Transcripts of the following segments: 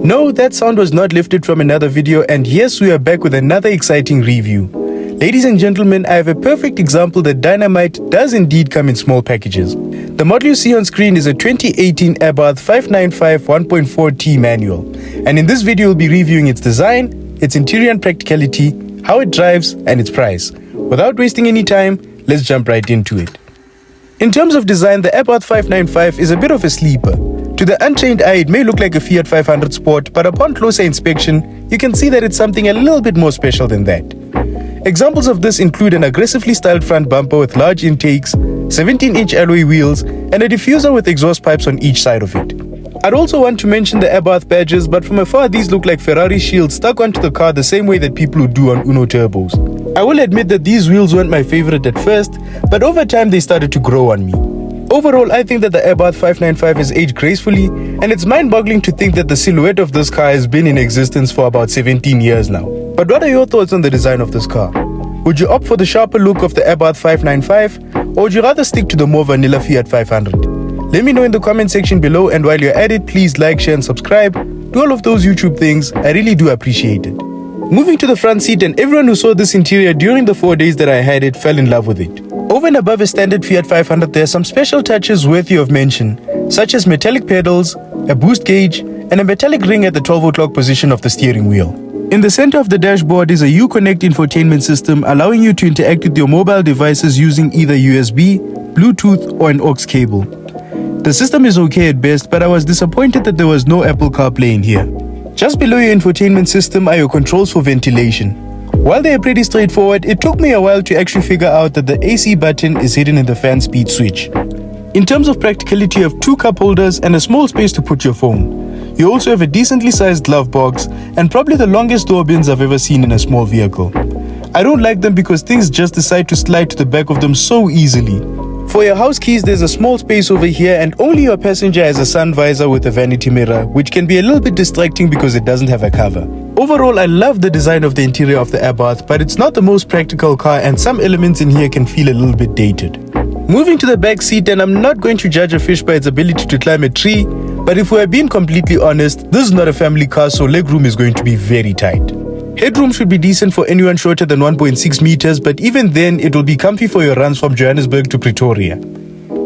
No, that sound was not lifted from another video, and yes, we are back with another exciting review. Ladies and gentlemen, I have a perfect example that dynamite does indeed come in small packages. The model you see on screen is a 2018 Abarth 595 1.4T manual, and in this video we'll be reviewing its design, its interior and practicality, how it drives, and its price. Without wasting any time, let's jump right into it. In terms of design, the Abarth 595 is a bit of a sleeper. To the untrained eye, it may look like a Fiat 500 Sport, but upon closer inspection, you can see that it's something a little bit more special than that. Examples of this include an aggressively styled front bumper with large intakes, 17-inch alloy wheels, and a diffuser with exhaust pipes on each side of it. I'd also want to mention the Abarth badges, but from afar these look like Ferrari shields stuck onto the car the same way that people would do on Uno turbos. I will admit that these wheels weren't my favorite at first, but over time they started to grow on me. Overall, I think that the Abarth 595 has aged gracefully, and it's mind-boggling to think that the silhouette of this car has been in existence for about 17 years now. But what are your thoughts on the design of this car? Would you opt for the sharper look of the Abarth 595, or would you rather stick to the more vanilla Fiat 500? Let me know in the comment section below, and while you're at it, please like, share and subscribe. Do all of those YouTube things, I really do appreciate it. Moving to the front seat, and everyone who saw this interior during the 4 days that I had it fell in love with it. Over and above a standard Fiat 500, there are some special touches worthy of mention, such as metallic pedals, a boost gauge, and a metallic ring at the 12 o'clock position of the steering wheel. In the center of the dashboard is a Uconnect infotainment system, allowing you to interact with your mobile devices using either USB, Bluetooth, or an aux cable. The system is okay at best, but I was disappointed that there was no Apple CarPlay in here. Just below your infotainment system are your controls for ventilation. While they are pretty straightforward, it took me a while to actually figure out that the AC button is hidden in the fan speed switch. In terms of practicality, you have 2 cup holders and a small space to put your phone. You also have a decently sized glove box and probably the longest door bins I've ever seen in a small vehicle. I don't like them because things just decide to slide to the back of them so easily. For your house keys, there's a small space over here, and only your passenger has a sun visor with a vanity mirror, which can be a little bit distracting because it doesn't have a cover. Overall, I love the design of the interior of the Abarth, but it's not the most practical car, and some elements in here can feel a little bit dated. Moving to the back seat, and I'm not going to judge a fish by its ability to climb a tree, but if we're being completely honest, this is not a family car, so legroom is going to be very tight. Headroom should be decent for anyone shorter than 1.6 meters, but even then, it will be comfy for your runs from Johannesburg to Pretoria.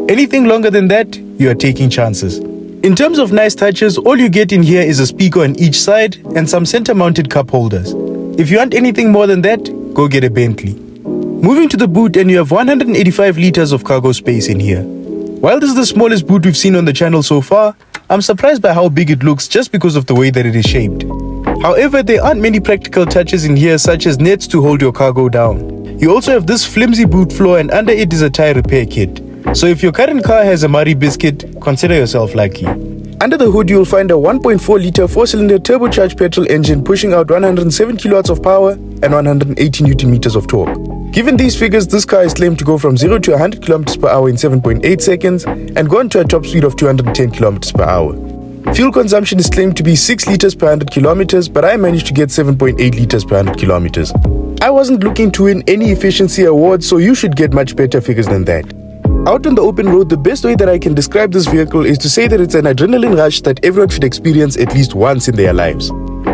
Anything longer than that, you are taking chances. In terms of nice touches, all you get in here is a speaker on each side and some center-mounted cup holders. If you want anything more than that, go get a Bentley. Moving to the boot, and you have 185 liters of cargo space in here. While this is the smallest boot we've seen on the channel so far, I'm surprised by how big it looks just because of the way that it is shaped. However, there aren't many practical touches in here, such as nets to hold your cargo down. You also have this flimsy boot floor, and under it is a tire repair kit. So if your current car has a muddy biscuit, consider yourself lucky. Under the hood, you'll find a 1.4-liter 4-cylinder turbocharged petrol engine pushing out 107 kilowatts of power and 180 Newton meters of torque. Given these figures, this car is claimed to go from 0 to 100 kilometers per hour in 7.8 seconds and go on to a top speed of 210 kilometers per hour. Fuel consumption is claimed to be 6 liters per 100 kilometers, but I managed to get 7.8 liters per 100 kilometers. I wasn't looking to win any efficiency awards, so you should get much better figures than that. Out on the open road, the best way that I can describe this vehicle is to say that it's an adrenaline rush that everyone should experience at least once in their lives.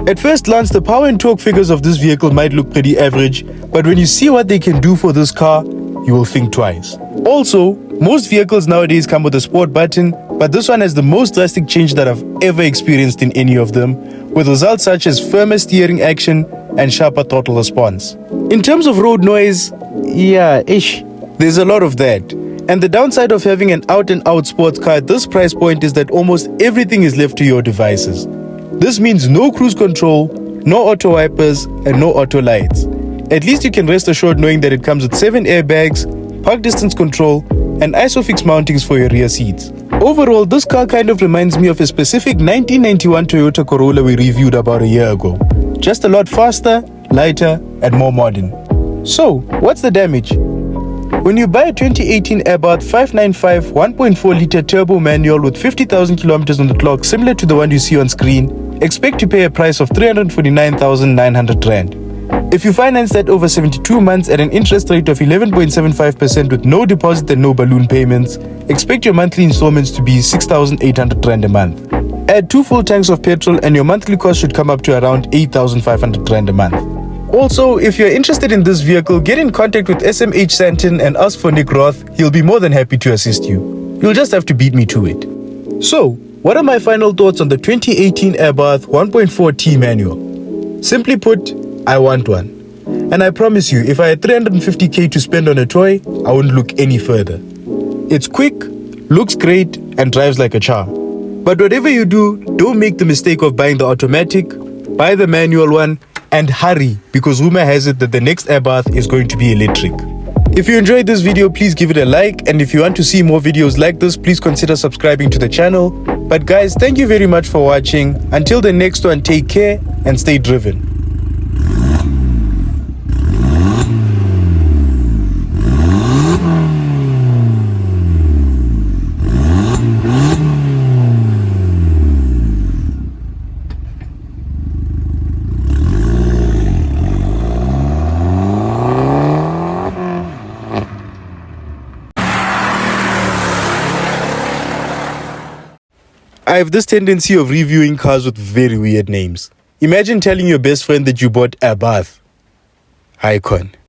At first glance, the power and torque figures of this vehicle might look pretty average, but when you see what they can do for this car, you will think twice. Also, most vehicles nowadays come with a sport button, but this one has the most drastic change that I've ever experienced in any of them, with results such as firmer steering action and sharper throttle response. In terms of road noise, there's a lot of that. And the downside of having an out-and-out sports car at this price point is that almost everything is left to your devices. This means no cruise control, no auto wipers, and no auto lights. At least you can rest assured knowing that it comes with 7 airbags, park distance control, and ISOFIX mountings for your rear seats. Overall, this car kind of reminds me of a specific 1991 Toyota Corolla we reviewed about a year ago. Just a lot faster, lighter, and more modern. So, what's the damage? When you buy a 2018 Abarth 595 1.4-liter turbo manual with 50,000 kilometers on the clock, similar to the one you see on screen, expect to pay a price of 349,900 Rand. If you finance that over 72 months at an interest rate of 11.75% with no deposit and no balloon payments, expect your monthly installments to be 6,800 Rand a month. Add 2 full tanks of petrol and your monthly cost should come up to around 8,500 Rand a month. Also, if you're interested in this vehicle, get in contact with SMH Santon and ask for Nick Roth. He'll be more than happy to assist you. You'll just have to beat me to it. So, what are my final thoughts on the 2018 Abarth 1.4T manual? Simply put, I want one. And I promise you, if I had 350k to spend on a toy, I wouldn't look any further. It's quick, looks great, and drives like a charm. But whatever you do, don't make the mistake of buying the automatic, buy the manual one, and hurry, because rumor has it that the next Abarth is going to be electric. If you enjoyed this video, please give it a like, and if you want to see more videos like this, please consider subscribing to the channel. But guys, thank you very much for watching. Until the next one, take care and stay driven. I have this tendency of reviewing cars with very weird names. Imagine telling your best friend that you bought Abarth. Icon.